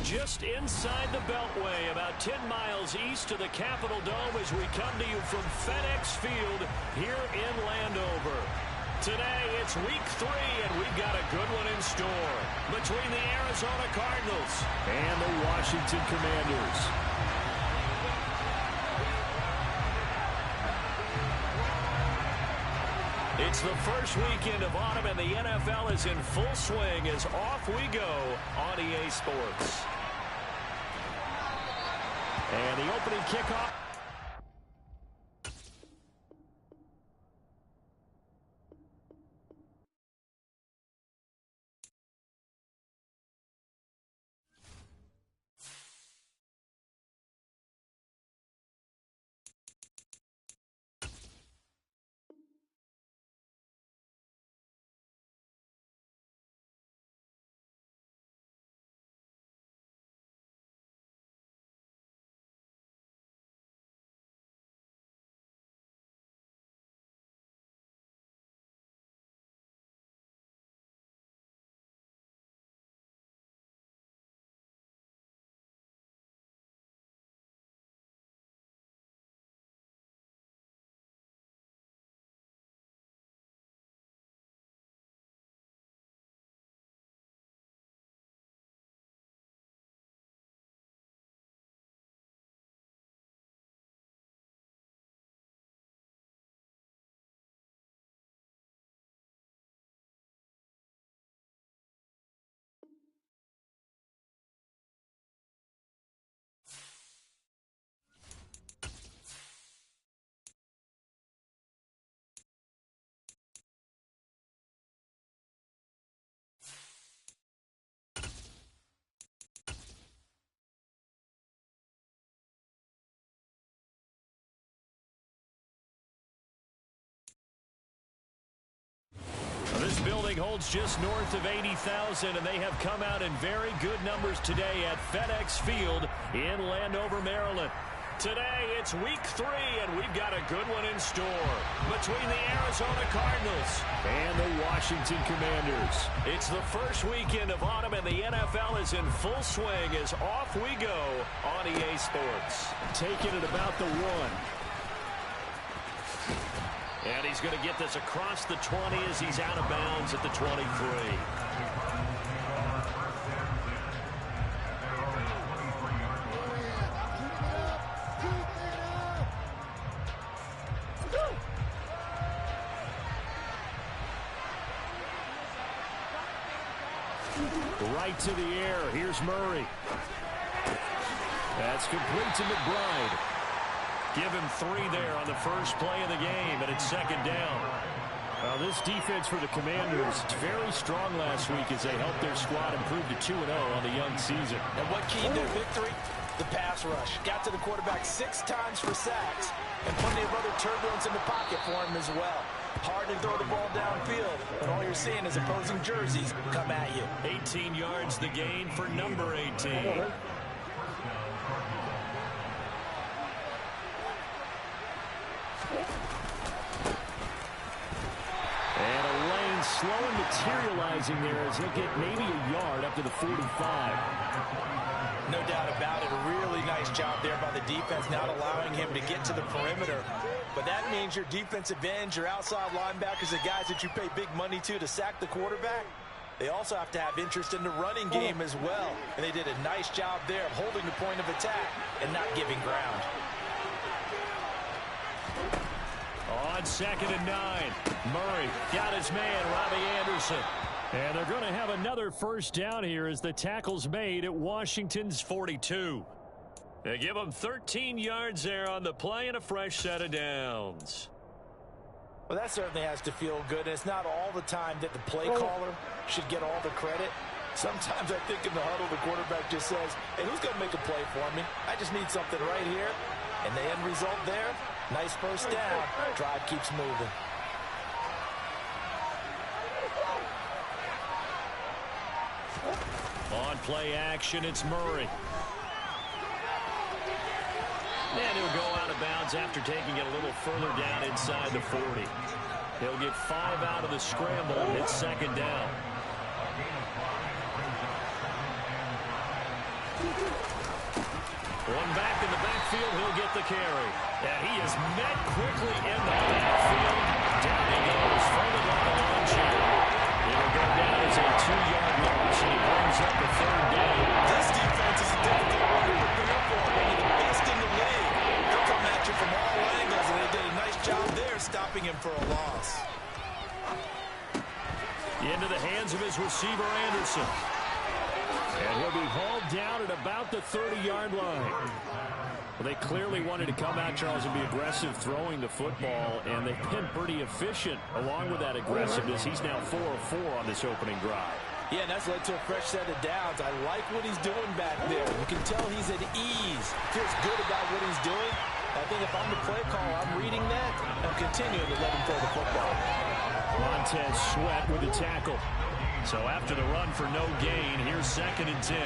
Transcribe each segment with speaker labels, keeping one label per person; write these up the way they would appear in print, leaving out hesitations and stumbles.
Speaker 1: Just inside the Beltway, about 10 miles east of the Capitol Dome as we come to you from FedEx Field here in Landover. Today, it's week 3, and we've got a good one in store between the Arizona Cardinals and the Washington Commanders. It's the first weekend of autumn, and the NFL is in full swing as off we go on EA Sports. And the opening kickoff. This building holds just north of 80,000, and they have come out in very good numbers today at FedEx Field in Landover, Maryland. Today, it's week 3, and we've got a good one in store between the Arizona Cardinals and the Washington Commanders. It's the first weekend of autumn, and the NFL is in full swing as off we go on EA Sports. Taking it about the 1. And he's going to get this across the 20 as he's out of bounds at the 23. Right to the air. Here's Murray. That's complete to McBride. Give him 3 there on the first play of the game, and it's second down. This defense for the Commanders very strong last week as they helped their squad improve to 2-0 on the young season.
Speaker 2: And what keyed their victory? The pass rush. Got to the quarterback 6 times for sacks, and plenty of other turbulence in the pocket for him as well. Hard to throw the ball downfield, but all you're seeing is opposing jerseys come at you.
Speaker 1: 18 yards the gain for number 18. Slowly materializing there as he'll get maybe a yard up to the 45.
Speaker 2: No doubt about it. A really nice job there by the defense, not allowing him to get to the perimeter. But that means your defensive ends, your outside linebackers, the guys that you pay big money to sack the quarterback, they also have to have interest in the running game as well. And they did a nice job there of holding the point of attack and not giving ground.
Speaker 1: On 2nd and 9, Murray got his man, Robbie Anderson. And they're going to have another first down here as the tackle's made at Washington's 42. They give them 13 yards there on the play and a fresh set of downs.
Speaker 2: Well, that certainly has to feel good. And it's not all the time that the play caller should get all the credit. Sometimes I think in the huddle, the quarterback just says, hey, who's going to make a play for me? I just need something right here. And the end result there, nice first down. Drive keeps moving.
Speaker 1: On play action, it's Murray. And he'll go out of bounds after taking it a little further down inside the 40. He'll get 5 out of the scramble. It's second down. One back in the backfield, he'll get the carry. And he is met quickly in the backfield. Down he goes, further down the line here. It'll go down as a 2-yard loss, and he brings up the 3rd down.
Speaker 2: This defense is a difficult one to prepare for. One of the best in the league. They'll come at you from all angles, and they did a nice job there stopping him for a loss.
Speaker 1: Into the hands of his receiver, Anderson. And he'll be hauled down at about the 30-yard line. Well, they clearly wanted to come out, Charles, and be aggressive throwing the football, and they've been pretty efficient along with that aggressiveness. He's now 4 of 4 on this opening drive.
Speaker 2: Yeah, and that's led to a fresh set of downs. I like what he's doing back there. You can tell he's at ease. Feels good about what he's doing. I think if I'm the play call, I'm reading that. I'm continuing to let him throw the football.
Speaker 1: Montez Sweat with the tackle. So after the run for no gain, here's 2nd and 10.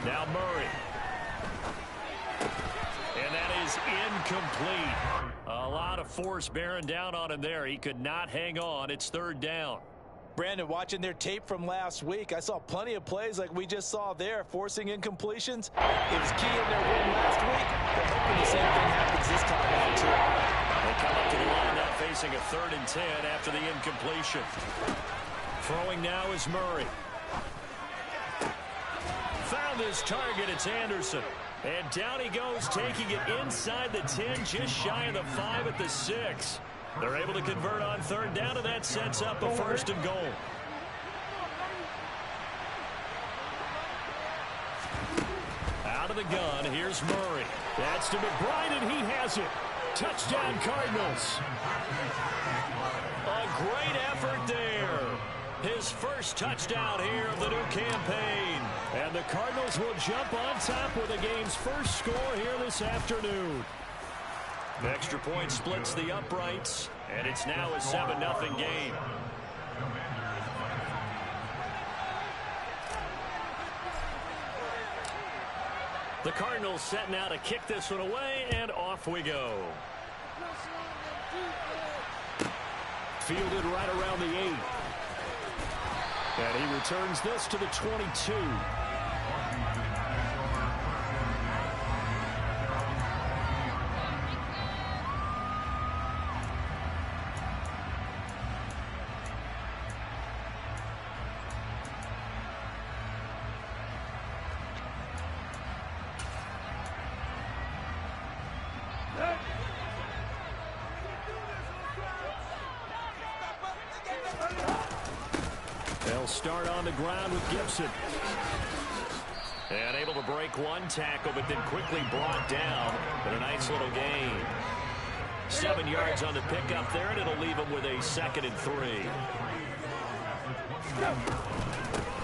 Speaker 1: Now Murray. And that is incomplete. A lot of force bearing down on him there. He could not hang on. It's 3rd down.
Speaker 2: Brandon, watching their tape from last week, I saw plenty of plays like we just saw there, forcing incompletions. It was key in their win last week. They're hoping the same thing happens this time out, too.
Speaker 1: They come up to the line now facing a 3rd and 10 after the incompletion. Throwing now is Murray. Found his target. It's Anderson. And down he goes, taking it inside the 10, just shy of the 5 at the 6. They're able to convert on 3rd down, and that sets up a 1st and goal. Out of the gun, here's Murray. That's to McBride, and he has it. Touchdown, Cardinals. A great effort there. His first touchdown here of the new campaign. And the Cardinals will jump on top with the game's first score here this afternoon. The extra point splits the uprights, and it's now a 7-0 game. The Cardinals set now to kick this one away, and off we go. Fielded right around the 8. And he returns this to the 22. They'll start on the ground with Gibson. And able to break one tackle, but then quickly brought down with a nice little gain. 7 yards on the pickup there, and it'll leave him with a 2nd and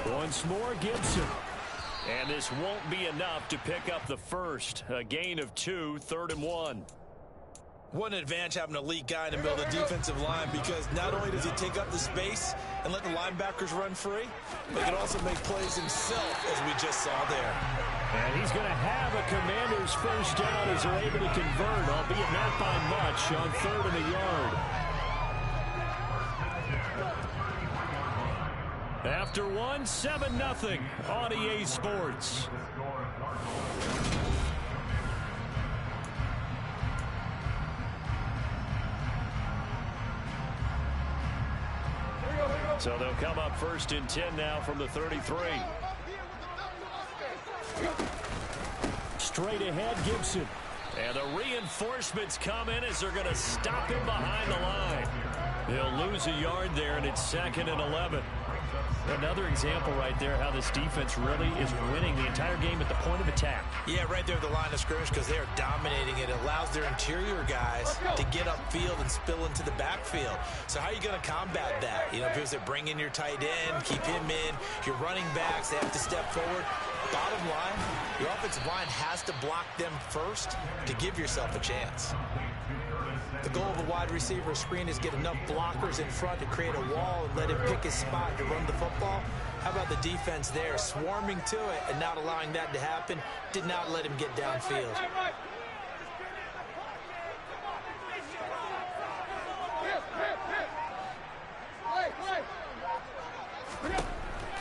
Speaker 1: 3. Once more, Gibson. And this won't be enough to pick up the first. A gain of 2, 3rd and 1.
Speaker 2: What an advantage having an elite guy in the middle of the defensive line, because not only does he take up the space and let the linebackers run free, but he can also make plays himself, as we just saw there.
Speaker 1: And he's going to have a Commander's first down as they're able to convert, albeit not by much, on 3rd and a yard. After one, 7-0 on EA Sports. So they'll come up 1st and 10 now from the 33. Straight ahead, Gibson. And the reinforcements come in as they're going to stop him behind the line. He'll lose a yard there, and it's 2nd and 11. Another example right there how this defense really is winning the entire game at the point of attack.
Speaker 2: Yeah, right there at the line of scrimmage, because they are dominating it. It allows their interior guys to get upfield and spill into the backfield. So how are you going to combat that? You know, if you bring in your tight end, keep him in, your running backs, they have to step forward. Bottom line, your offensive line has to block them first to give yourself a chance. The goal of a wide receiver screen is get enough blockers in front to create a wall and let him pick his spot to run the football. How about the defense there, swarming to it and not allowing that to happen? Did not let him get downfield.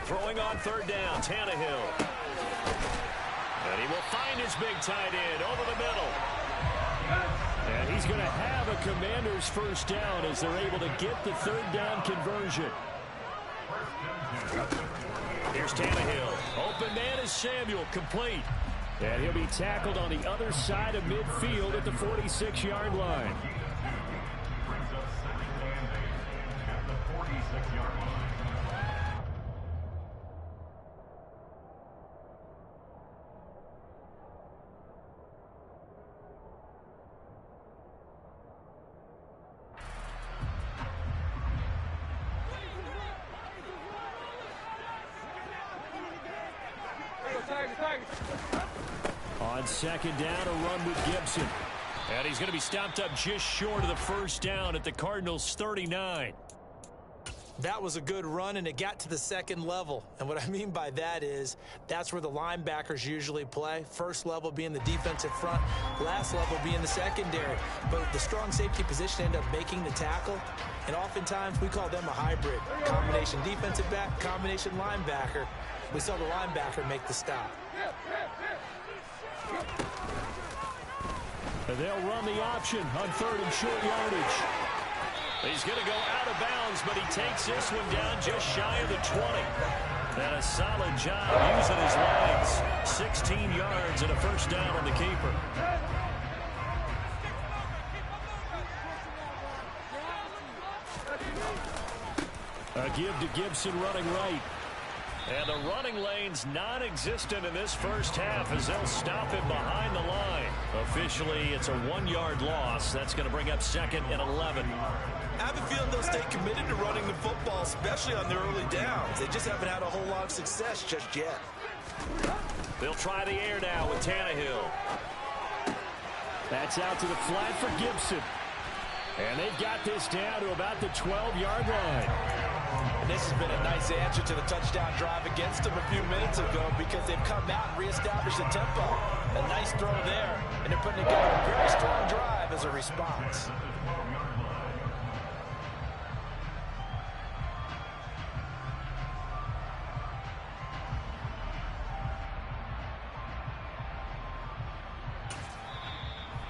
Speaker 1: Throwing on 3rd down, Tannehill. And he will find his big tight end over the middle. And he's going to have a Commanders first down as they're able to get the third down conversion. Here's Tannehill. Open man is Samuel, complete. And he'll be tackled on the other side of midfield at the 46-yard line. On second down, a run with Gibson. And he's going to be stopped up just short of the first down at the Cardinals' 39.
Speaker 2: That was a good run, and it got to the second level. And what I mean by that is that's where the linebackers usually play. First level being the defensive front, last level being the secondary. But the strong safety position ended up making the tackle, and oftentimes we call them a hybrid. Combination defensive back, combination linebacker. We saw the linebacker make the stop.
Speaker 1: They'll run the option on third and short yardage. He's going to go out of bounds, but he takes this one down just shy of the 20. And a solid job using his legs. 16 yards and a first down on the keeper. A give to Gibson running right. And the running lane's non-existent in this first half as they'll stop him behind the line. Officially, it's a 1-yard loss. That's going to bring up second and 11.
Speaker 2: I have a feeling they'll stay committed to running the football, especially on their early downs. They just haven't had a whole lot of success just yet.
Speaker 1: They'll try the air now with Tannehill. That's out to the flat for Gibson. And they've got this down to about the 12-yard line.
Speaker 2: And this has been a nice answer to the touchdown drive against them a few minutes ago because they've come out and reestablished the tempo. A nice throw there, and they're putting together a very strong drive as a response.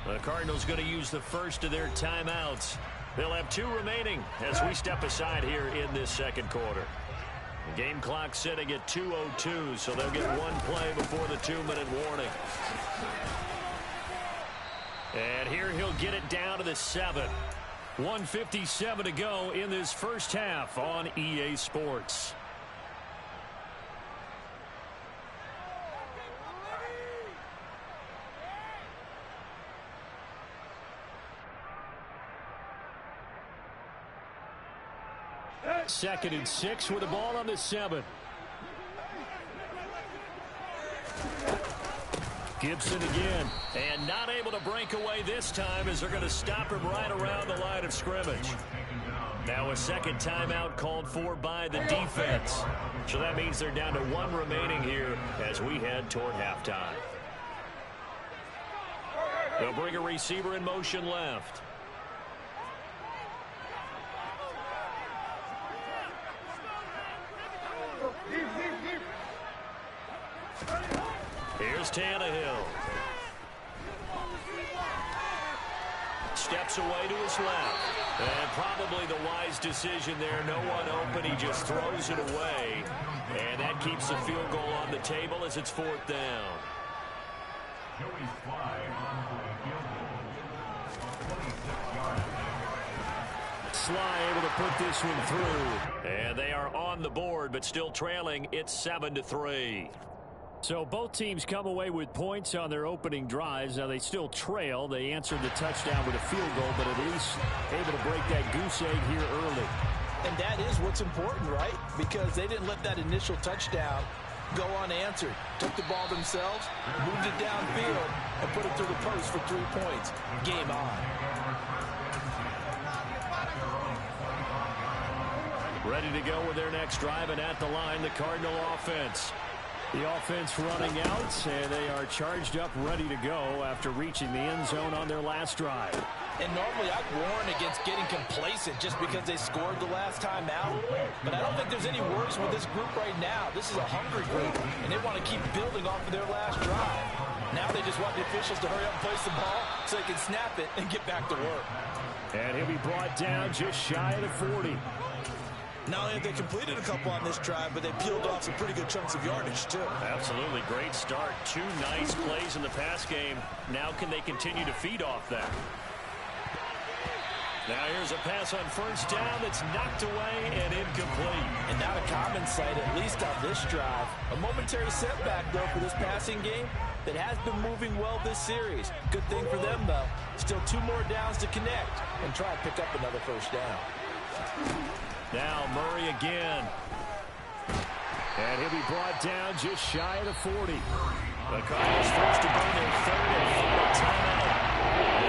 Speaker 1: The Cardinals going to use the first of their timeouts. They'll have 2 remaining as we step aside here in this second quarter. The game clock sitting at 2:02, so they'll get 1 play before the 2-minute warning. And here he'll get it down to the 7. 1:57 to go in this first half on EA Sports. Second and 6 with the ball on the 7. Gibson again. And not able to break away this time as they're going to stop him right around the line of scrimmage. Now a second timeout called for by the defense. So that means they're down to 1 remaining here as we head toward halftime. They'll bring a receiver in motion left. Here's Tannehill. Steps away to his left. And probably the wise decision there. No one open. He just throws it away. And that keeps the field goal on the table as it's 4th down. Sly able to put this one through. And they are on the board, but still trailing. It's 7-3. So both teams come away with points on their opening drives. Now they still trail. They answered the touchdown with a field goal, but at least able to break that goose egg here early.
Speaker 2: And that is what's important, right? Because they didn't let that initial touchdown go unanswered. Took the ball themselves, moved it downfield, and put it through the post for 3 points. Game on.
Speaker 1: Ready to go with their next drive, and at the line, the Cardinal offense. The offense running out, and they are charged up, ready to go after reaching the end zone on their last drive.
Speaker 2: And normally I'd warn against getting complacent just because they scored the last time out. But I don't think there's any worries with this group right now. This is a hungry group, and they want to keep building off of their last drive. Now they just want the officials to hurry up and place the ball so they can snap it and get back to work.
Speaker 1: And he'll be brought down just shy of the 40.
Speaker 2: Not only have they completed a couple on this drive, but they peeled off some pretty good chunks of yardage, too.
Speaker 1: Absolutely. Great start. 2 nice plays in the pass game. Now can they continue to feed off that? Now here's a pass on first down that's knocked away and incomplete.
Speaker 2: And not a common sight, at least on this drive. A momentary setback, though, for this passing game that has been moving well this series. Good thing for them, though. Still 2 more downs to connect and try and pick up another first down.
Speaker 1: Now Murray again. And he'll be brought down just shy of the 40. The Cardinals forced to burn their 3rd and final timeout.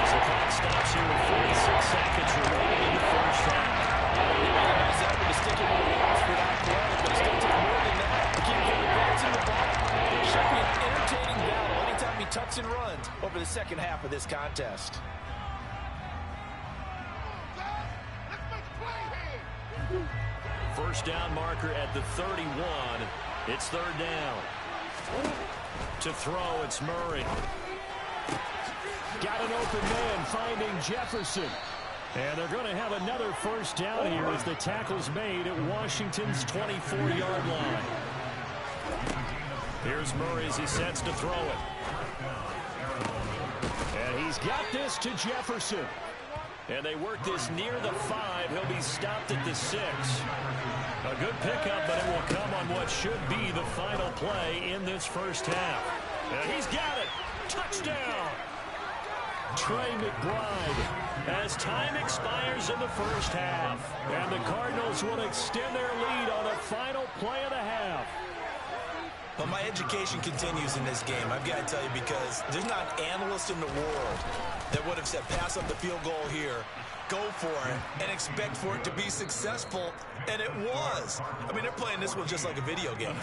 Speaker 1: As the clock stops here with 46 seconds remaining in the first half.
Speaker 2: Nice effort to stick it with the box for that play, but it still took more than that to keep him advancing the ball. It should be an entertaining battle anytime he tucks and runs over the second half of this contest.
Speaker 1: First down marker at the 31. It's 3rd down. To throw, it's Murray. Got an open man, finding Jefferson. And they're going to have another first down here as the tackle's made at Washington's 24-yard line. Here's Murray as he sets to throw it. And he's got this to Jefferson. And they work this near the 5. He'll be stopped at the 6. A good pickup, but it will come on what should be the final play in this first half. And he's got it. Touchdown. Trey McBride as time expires in the first half. And the Cardinals will extend their lead on the final play of the half.
Speaker 2: But my education continues in this game, I've got to tell you, because there's not an analyst in the world that would have said pass up the field goal here, go for it, and expect for it to be successful, and it was. I mean, they're playing this one just like a video game.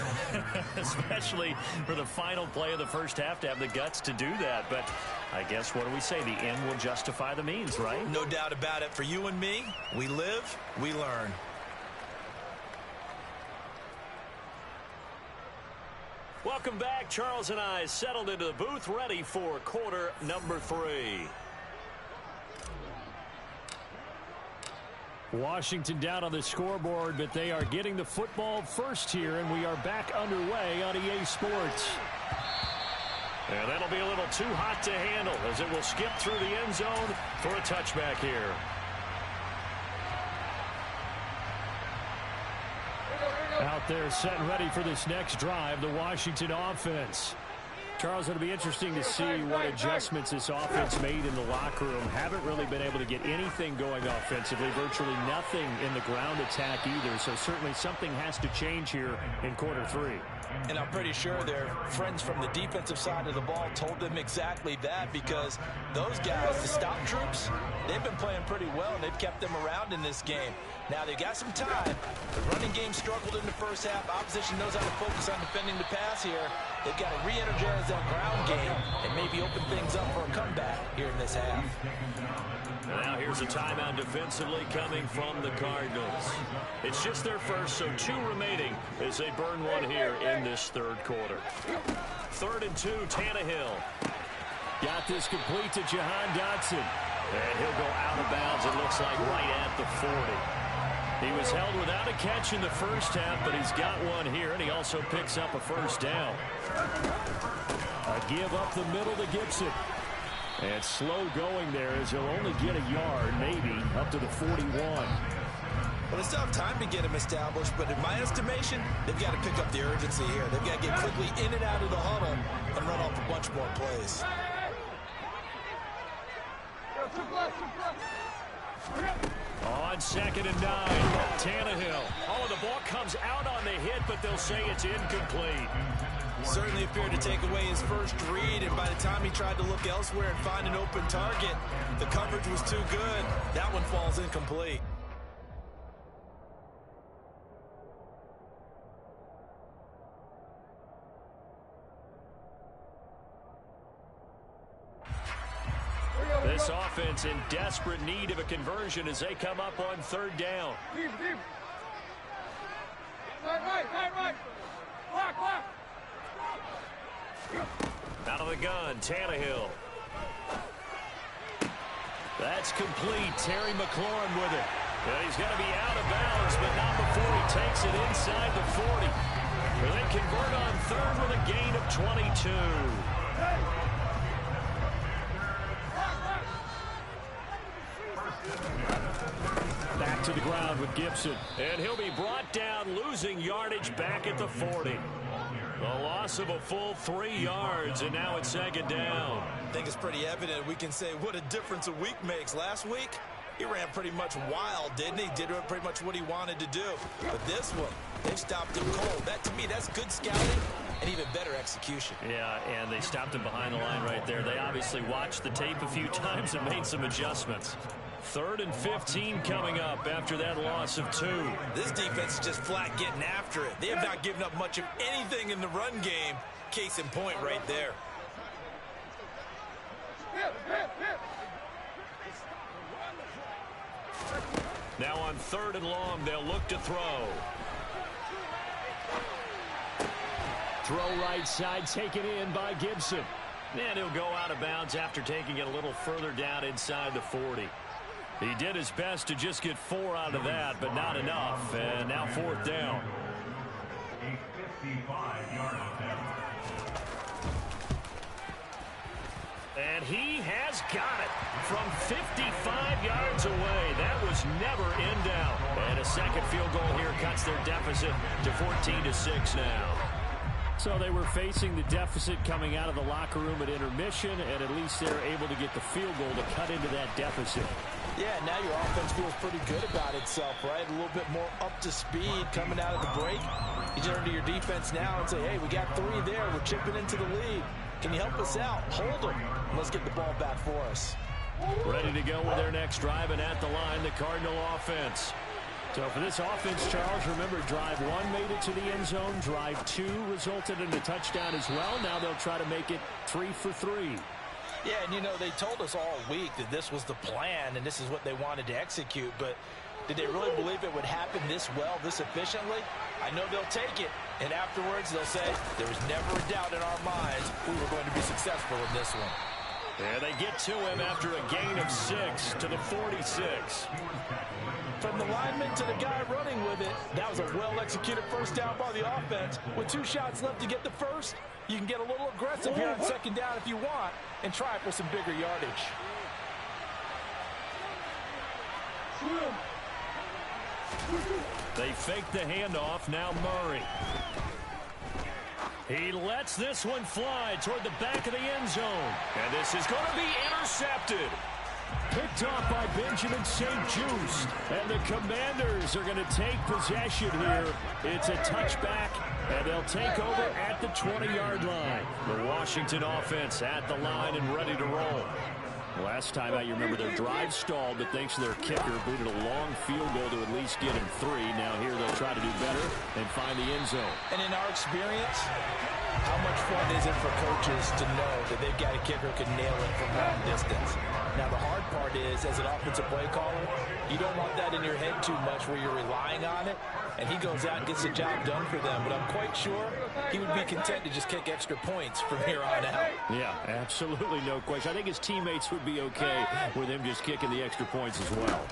Speaker 1: Especially for the final play of the first half to have the guts to do that. But I guess, what do we say? The end will justify the means, right?
Speaker 2: No doubt about it. For you and me, we live, we learn.
Speaker 1: Welcome back. Charles and I settled into the booth, ready for quarter number 3. Washington down on the scoreboard, but they are getting the football first here, and we are back underway on EA Sports. And that'll be a little too hot to handle as it will skip through the end zone for a touchback here. Out there set and ready for this next drive, the Washington offense. Charles, it'll be interesting to see what adjustments this offense made in the locker room. Haven't really been able to get anything going offensively, virtually nothing in the ground attack either. So certainly something has to change here in quarter 3.
Speaker 2: And I'm pretty sure their friends from the defensive side of the ball told them exactly that, because those guys, the stop troops, they've been playing pretty well, and they've kept them around in this game. Now, they've got some time. The running game struggled in the first half. Opposition knows how to focus on defending the pass here. They've got to re-energize that ground game and maybe open things up for a comeback here in this half.
Speaker 1: Now here's a timeout defensively coming from the Cardinals. It's just their first, so 2 remaining as they burn one here in this third quarter. 3rd and 2, Tannehill. Got this complete to Jahan Dotson. And he'll go out of bounds, it looks like, right at the 40. He was held without a catch in the first half, but he's got one here, and he also picks up a first down. A give up the middle to Gibson. And slow going there as he'll only get a yard, maybe, up to the 41.
Speaker 2: Well, they still have time to get him established, but in my estimation, they've got to pick up the urgency here. They've got to get quickly in and out of the huddle and run off a bunch more plays.
Speaker 1: On 2nd and 9, Tannehill. Oh, the ball comes out on the hit, but they'll say it's incomplete.
Speaker 2: Certainly appeared to take away his first read, and by the time he tried to look elsewhere and find an open target, the coverage was too good. That one falls incomplete.
Speaker 1: This This offense in desperate need of a conversion as they come up on third down.
Speaker 3: Right. Block.
Speaker 1: Out of the gun, Tannehill. That's complete. Terry McLaurin with it. Well, he's going to be out of bounds, but not before he takes it inside the 40. Well, they convert on third with a gain of 22. Back to the ground with Gibson. And he'll be brought down, losing yardage back at the 40. A loss of a full 3 yards, and now it's second down.
Speaker 2: I think it's pretty evident we can say what a difference a week makes. Last week, he ran pretty much wild, didn't he? Did pretty much what he wanted to do. But this one, they stopped him cold. That, to me, that's good scouting and even better execution.
Speaker 1: Yeah, and they stopped him behind the line right there. They obviously watched the tape a few times and made some adjustments. 3rd and 15 coming up after that loss of 2.
Speaker 2: This defense is just flat getting after it. They have not given up much of anything in the run game. Case in point right there.
Speaker 1: Now on 3rd and long, they'll look to throw. Throw right side, taken in by Gibson. And he'll go out of bounds after taking it a little further down inside the 40. He did his best to just get 4 out of that, but not enough. And now 4th down. And he has got it from 55 yards away. That was never in doubt. And a second field goal here cuts their deficit to 14-6 now. So they were facing the deficit coming out of the locker room at intermission, and at least they're able to get the field goal to cut into that deficit.
Speaker 2: Yeah, now your offense feels pretty good about itself, right? A little bit more up to speed coming out of the break. You turn to your defense now and say, hey, we got 3 there. We're chipping into the lead. Can you help us out? Hold them. Let's get the ball back for us.
Speaker 1: Ready to go with their next drive, and at the line, the Cardinal offense. So for this offense, Charles, remember, drive 1 made it to the end zone. Drive 2 resulted in a touchdown as well. Now they'll try to make it 3 for 3.
Speaker 2: Yeah, and you know, they told us all week that this was the plan and this is what they wanted to execute, but did they really believe it would happen this well, this efficiently? I know they'll take it, and afterwards they'll say, there was never a doubt in our minds we were going to be successful in this one.
Speaker 1: And they get to him after a gain of 6 to the 46.
Speaker 2: From the lineman to the guy running with it, that was a well-executed first down by the offense. With 2 shots left to get the first, you can get a little aggressive here on second down if you want and try for some bigger yardage.
Speaker 1: They fake the handoff. Now Murray. He lets this one fly toward the back of the end zone. And this is going to be intercepted. Picked off by Benjamin St-Juste. And the Commanders are going to take possession here. It's a touchback, and they'll take over at the 20-yard line. The Washington offense at the line and ready to roll. Last time out, you remember their drive stalled, but thanks to their kicker, booted a long field goal to at least get him 3. Now here they'll try to do better and find the end zone.
Speaker 2: And in our experience, how much fun is it for coaches to know that they've got a kicker who can nail it from long distance? Now, the hard part is, as an offensive play caller, you don't want that in your head too much where you're relying on it, and he goes out and gets the job done for them. But I'm quite sure he would be content to just kick extra points from here on out.
Speaker 1: Yeah, absolutely no question. I think his teammates would be okay with him just kicking the extra points as well.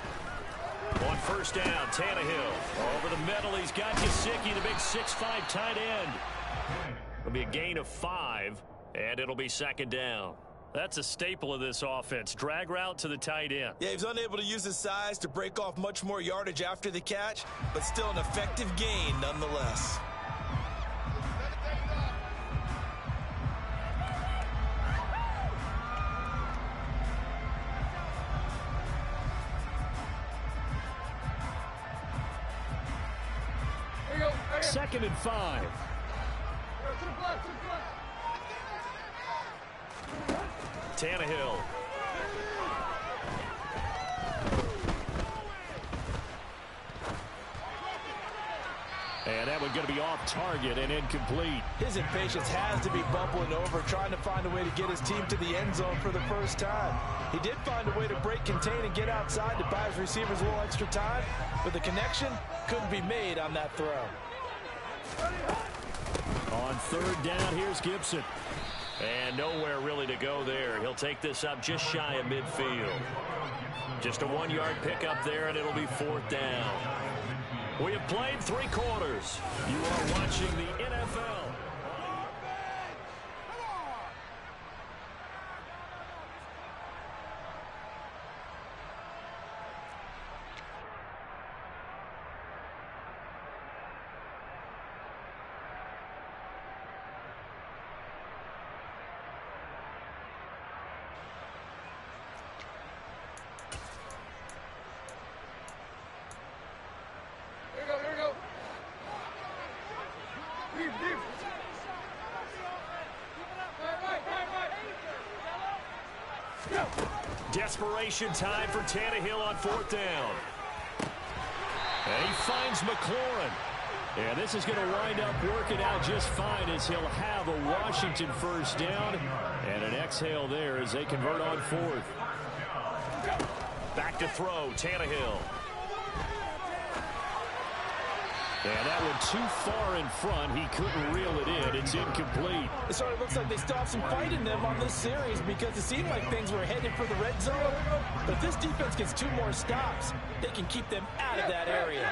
Speaker 1: On first down, Tannehill. Over the middle, he's got Gesicki, the big 6'5" tight end. It'll be a gain of 5, and it'll be second down. That's a staple of this offense. Drag route to the tight end.
Speaker 2: Yeah, he was unable to use his size to break off much more yardage after the catch, but still an effective gain nonetheless.
Speaker 1: Second and 5. Tannehill. And that one going to be off target and incomplete.
Speaker 2: His impatience has to be bubbling over, trying to find a way to get his team to the end zone for the first time. He did find a way to break, contain, and get outside to buy his receivers a little extra time, but the connection couldn't be made on that throw.
Speaker 1: On third down, here's Gibson. And nowhere really to go there. He'll take this up just shy of midfield. Just a 1-yard pickup there, and it'll be fourth down. We have played 3 quarters. You are watching the NFL. Desperation time for Tannehill on fourth down. And he finds McLaurin. And this is going to wind up working out just fine as he'll have a Washington first down. And an exhale there as they convert on fourth. Back to throw, Tannehill. And that one too far in front. He couldn't reel it in. It's incomplete.
Speaker 2: It sort of looks like they still have some fight in them on this series because it seemed like things were headed for the red zone. But if this defense gets 2 more stops, they can keep them out of that area.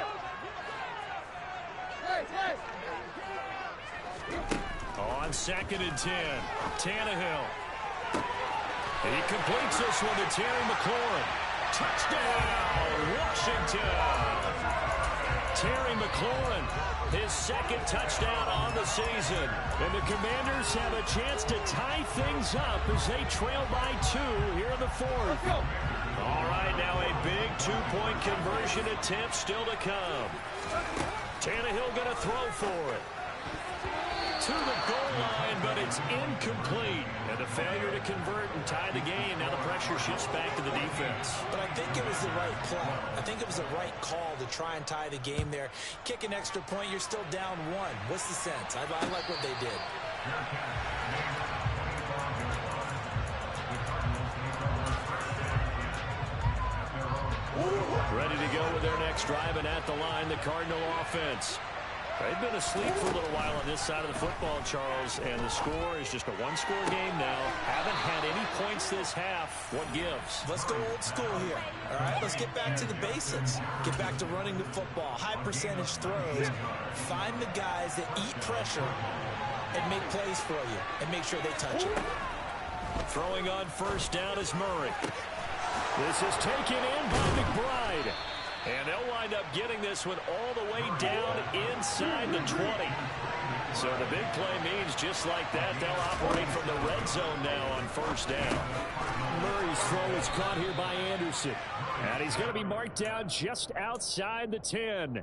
Speaker 1: On 2nd and 10, Tannehill. And he completes this one to Terry McLaurin. Touchdown, Washington. Terry McLaurin, his 2nd touchdown on the season. And the Commanders have a chance to tie things up as they trail by 2 here in the 4th. All right, now a big 2-point conversion attempt still to come. Tannehill going to throw for it. To the goal line, but it's incomplete. And a failure to convert and tie the game. Now the pressure shifts back to the defense.
Speaker 2: But I think it was the right play. I think it was the right call to try and tie the game there. Kick an extra point, you're still down 1. What's the sense? I like what they did.
Speaker 1: Ready to go with their next drive, and at the line, the Cardinal offense. They've been asleep for a little while on this side of the football, Charles, and the score is just a 1-score game now. Haven't had any points this half. What gives?
Speaker 2: Let's go old school here. All right, let's get back to the basics. Get back to running the football, high percentage throws. Find the guys that eat pressure and make plays for you and make sure they touch it.
Speaker 1: Throwing on first down is Murray. This is taken in by McBride. And they'll wind up getting this one all the way down inside the 20. So the big play means just like that, they'll operate from the red zone now on first down. Murray's throw is caught here by Anderson. And he's going to be marked down just outside the 10.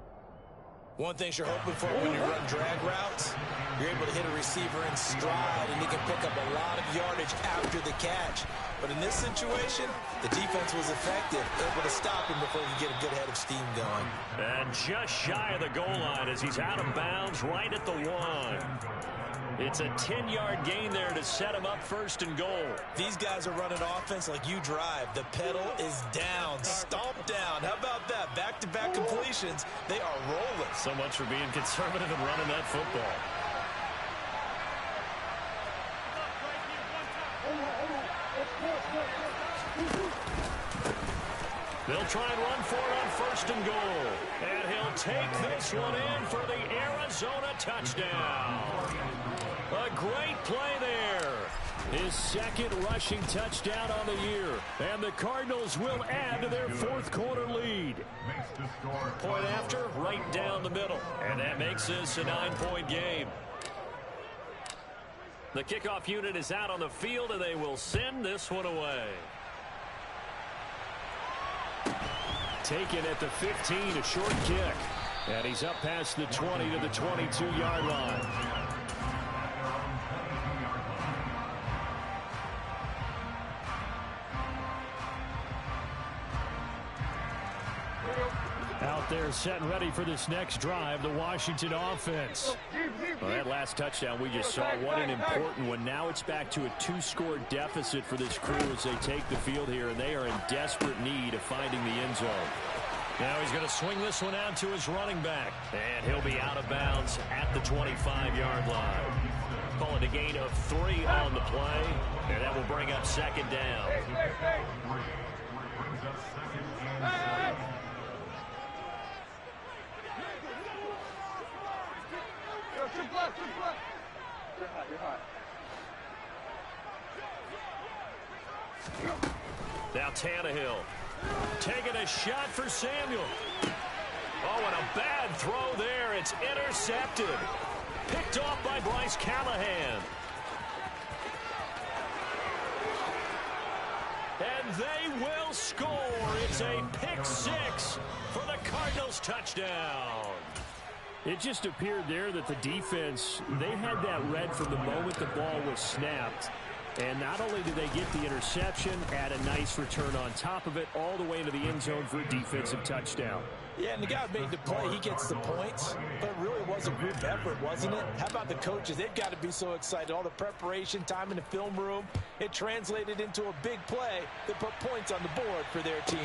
Speaker 2: One thing you're hoping for when you run drag routes, you're able to hit a receiver in stride, and he can pick up a lot of yardage after the catch. But in this situation, the defense was effective, able to stop him before he could get a good head of steam going.
Speaker 1: And just shy of the goal line as he's out of bounds right at the 1. It's a 10-yard gain there to set him up first and goal.
Speaker 2: These guys are running offense like you drive. The pedal is down, stomp down. How about that? Back-to-back completions. They are rolling.
Speaker 1: So much for being conservative and running that football. They'll try and run for it on first and goal. And he'll take this one in for the Arizona touchdown. A great play there. His 2nd rushing touchdown on the year. And the Cardinals will add to their 4th quarter lead. Point after, right down the middle. And that makes this a 9-point game. The kickoff unit is out on the field, and they will send this one away. Taken at the 15, a short kick. And he's up past the 20 to the 22-yard line. Out They're set and ready for this next drive, the Washington offense. Well, that last touchdown we just saw, what an important one. Now it's back to a 2-score deficit for this crew as they take the field here, and they are in desperate need of finding the end zone. Now he's going to swing this one out to his running back, and he'll be out of bounds at the 25-yard line. Call it a gain of 3 on the play, and that will bring up second down. Now Tannehill taking a shot for Samuel. Oh, and a bad throw there. It's intercepted. Picked off by Bryce Callahan. And they will score. It's a pick 6 for the Cardinals touchdown. It just appeared there that the defense, they had that read from the moment the ball was snapped. And not only did they get the interception, add a nice return on top of it, all the way into the end zone for a defensive touchdown.
Speaker 2: Yeah, and the guy who made the play, he gets the points. But it really was a group effort, wasn't it? How about the coaches? They've got to be so excited. All the preparation, time in the film room, it translated into a big play that put points on the board for their team.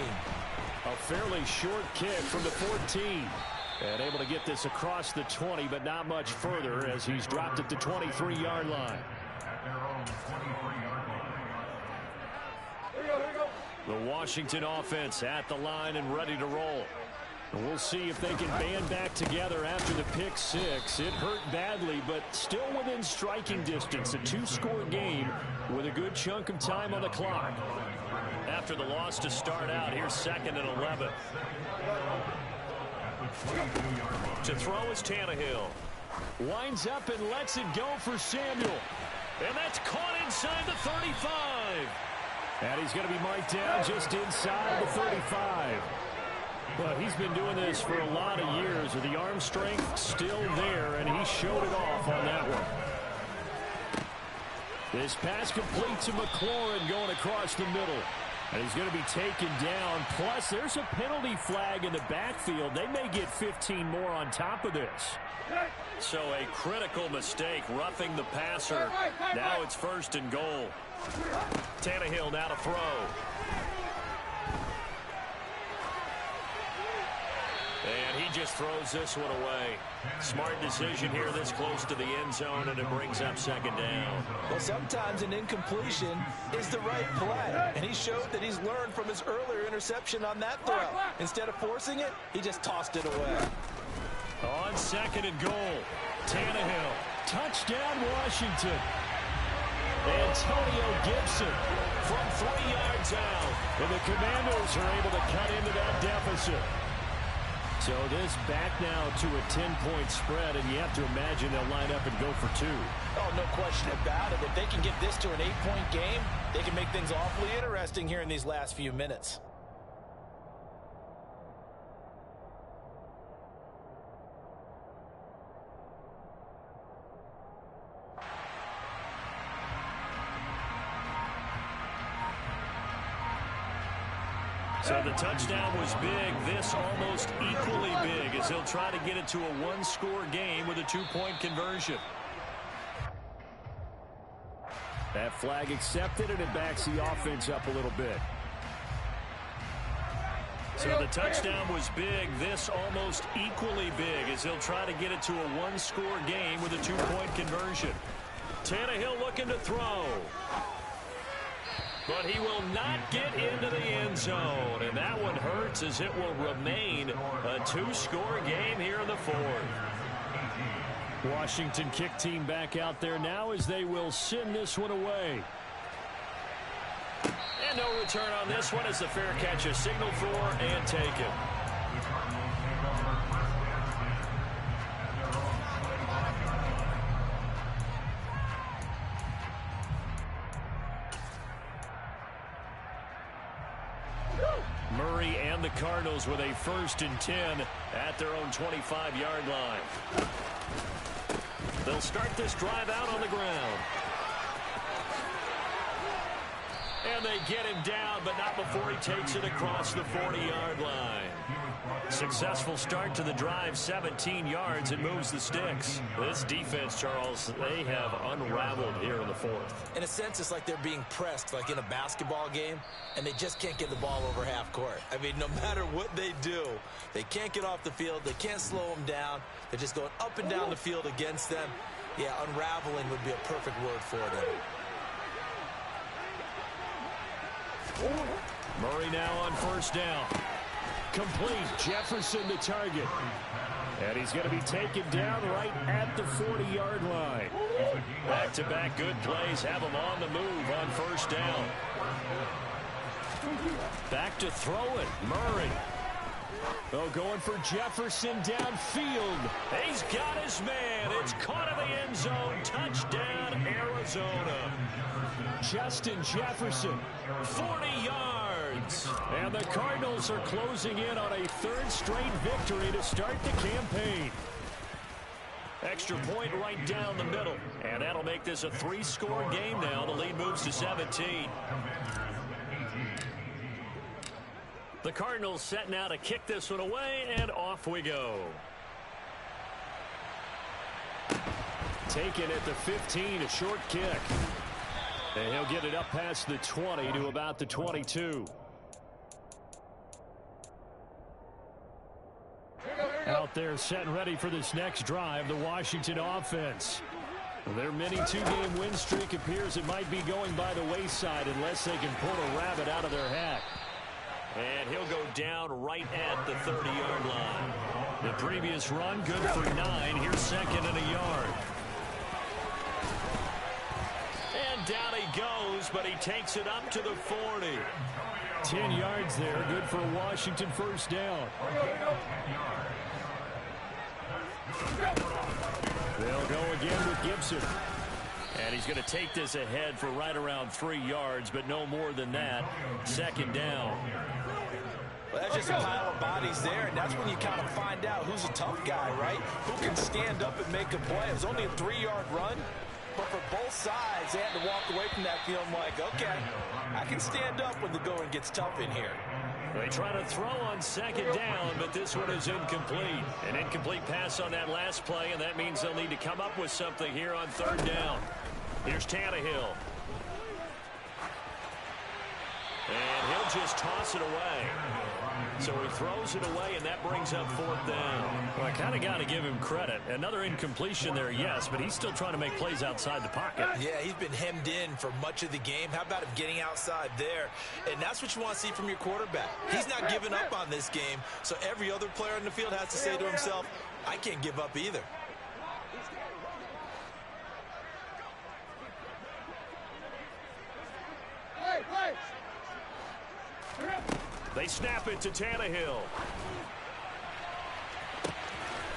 Speaker 1: A fairly short kick from the 14. And able to get this across the 20, but not much further as he's dropped at the 23-yard line. The Washington offense at the line and ready to roll. And we'll see if they can band back together after the pick 6. It hurt badly, but still within striking distance. A 2-score game with a good chunk of time on the clock. After the loss to start out, here's 2nd and 11. To throw is Tannehill. Winds up and lets it go for Samuel. And that's caught inside the 35. And he's going to be marked down just inside the 35. But he's been doing this for a lot of years with the arm strength still there, and he showed it off on that one. This pass complete to McLaurin going across the middle. And he's going to be taken down. Plus, there's a penalty flag in the backfield. They may get 15 more on top of this. So a critical mistake, roughing the passer. Now it's 1st and goal. Tannehill now to throw. And he just throws this one away. Smart decision here this close to the end zone, and it brings up 2nd down.
Speaker 2: Well, sometimes an incompletion is the right play. And he showed that he's learned from his earlier interception on that throw. Instead of forcing it, he just tossed it away.
Speaker 1: On 2nd and goal, Tannehill. Touchdown, Washington. Antonio Gibson from 3 yards out. And the Commanders are able to cut into that deficit. So this back now to a 10-point spread, and you have to imagine they'll line up and go for 2.
Speaker 2: Oh, no question about it. If they can get this to an 8-point game, they can make things awfully interesting here in these last few minutes.
Speaker 1: So the touchdown was big. This almost equally big as he'll try to get it to a 1-score game with a 2-point conversion. That flag accepted, and it backs the offense up a little bit. So the touchdown was big. This almost equally big as he'll try to get it to a 1-score game with a 2-point conversion. Tannehill looking to throw. But he will not get into the end zone. And that one hurts as it will remain a 2-score game here in the 4th. Washington kick team back out there now as they will send this one away. And no return on this one as the fair catch is signaled for and taken. Murray and the Cardinals with a 1st and 10 at their own 25-yard line. They'll start this drive out on the ground. And they get him down, but not before he takes it across the 40-yard line. Successful start to the drive, 17 yards, and moves the sticks. This defense, Charles, they have unraveled here in the fourth.
Speaker 2: In a sense, it's like they're being pressed, like in a basketball game, and they just can't get the ball over half court. I mean, no matter what they do, they can't get off the field. They can't slow them down. They're just going up and down the field against them. Yeah, unraveling would be a perfect word for them.
Speaker 1: Murray now on first down. Complete. Jefferson the target. And he's going to be taken down right at the 40-yard line. Back-to-back good plays have him on the move on first down. Back to throw it. Murray. Oh, going for Jefferson downfield. He's got his man. It's caught in the end zone. Touchdown, Arizona. Justin Jefferson, 40 yards. And the Cardinals are closing in on a third straight victory to start the campaign. Extra point right down the middle. And that'll make this a 3-score game now. The lead moves to 17. The Cardinals set now to kick this one away, and off we go. Taken at the 15, a short kick. And he'll get it up past the 20 to about the 22. Out there set and ready for this next drive, the Washington offense. Their mini 2-game win streak appears it might be going by the wayside unless they can pull a rabbit out of their hat. And he'll go down right at the 30-yard line. The previous run, good for 9. Here's second and a yard. And down he goes, but he takes it up to the 40. 10 yards there, good for a Washington first down. They'll go again with Gibson. And he's going to take this ahead for right around 3 yards, but no more than that. Second down.
Speaker 2: Well, that's just a pile of bodies there, and that's when you kind of find out who's a tough guy, right? Who can stand up and make a play. It was only a 3-yard run, but for both sides, they had to walk away from that feeling like, okay, I can stand up when the going gets tough in here.
Speaker 1: They try to throw on second down, but this one is incomplete. An incomplete pass on that last play, and that means they'll need to come up with something here on third down. Here's Tannehill. And he'll just toss it away. So he throws it away, and that brings up fourth down. Well, I kind of got to give him credit. Another incompletion there, yes, but he's still trying to make plays outside the pocket.
Speaker 2: Yeah, he's been hemmed in for much of the game. How about him getting outside there? And that's what you want to see from your quarterback. He's not giving up on this game, so every other player in the field has to say to himself, I can't give up either.
Speaker 1: They snap it to Tannehill.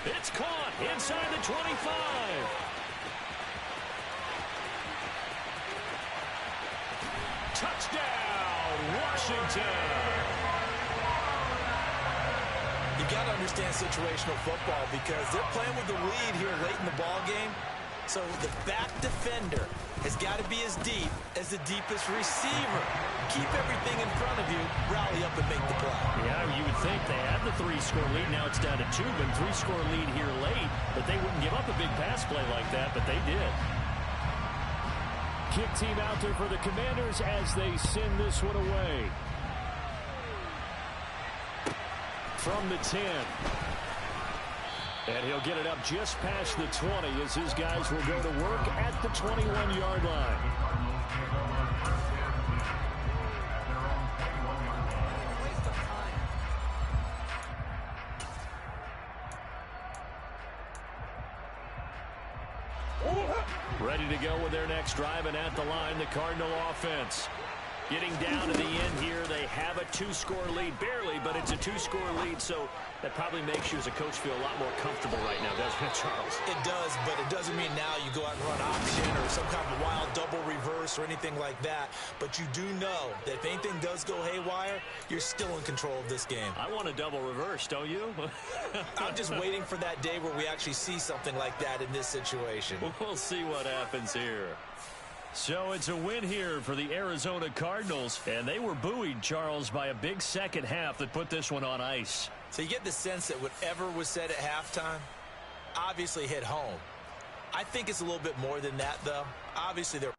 Speaker 1: It's caught inside the 25. Touchdown, Washington.
Speaker 2: You got to understand situational football because they're playing with the lead here late in the ball game. So the back defender has got to be as deep as the deepest receiver. Keep everything in front of you, rally up and make the play.
Speaker 1: Yeah, you would think they had the 3-score lead. Now it's down to 2, but 3-score lead here late. But they wouldn't give up a big pass play like that, but they did. Kick team out there for the Commanders as they send this one away. From the 10. And he'll get it up just past the 20 as his guys will go to work at the 21-yard line. Ready to go with their next drive, and at the line, the Cardinal offense. Getting down to the end here, they have a 2-score lead. Barely, but it's a 2-score lead, so that probably makes you as a coach feel a lot more comfortable right now, doesn't it, Charles?
Speaker 2: It does, but it doesn't mean now you go out and run option or some kind of wild double reverse or anything like that. But you do know that if anything does go haywire, you're still in control of this game.
Speaker 1: I want a double reverse, don't you?
Speaker 2: I'm just waiting for that day where we actually see something like that in this situation.
Speaker 1: We'll see what happens here. So it's a win here for the Arizona Cardinals, and they were buoyed, Charles, by a big second half that put this one on ice.
Speaker 2: So you get the sense that whatever was said at halftime obviously hit home. I think it's a little bit more than that, though. Obviously, they're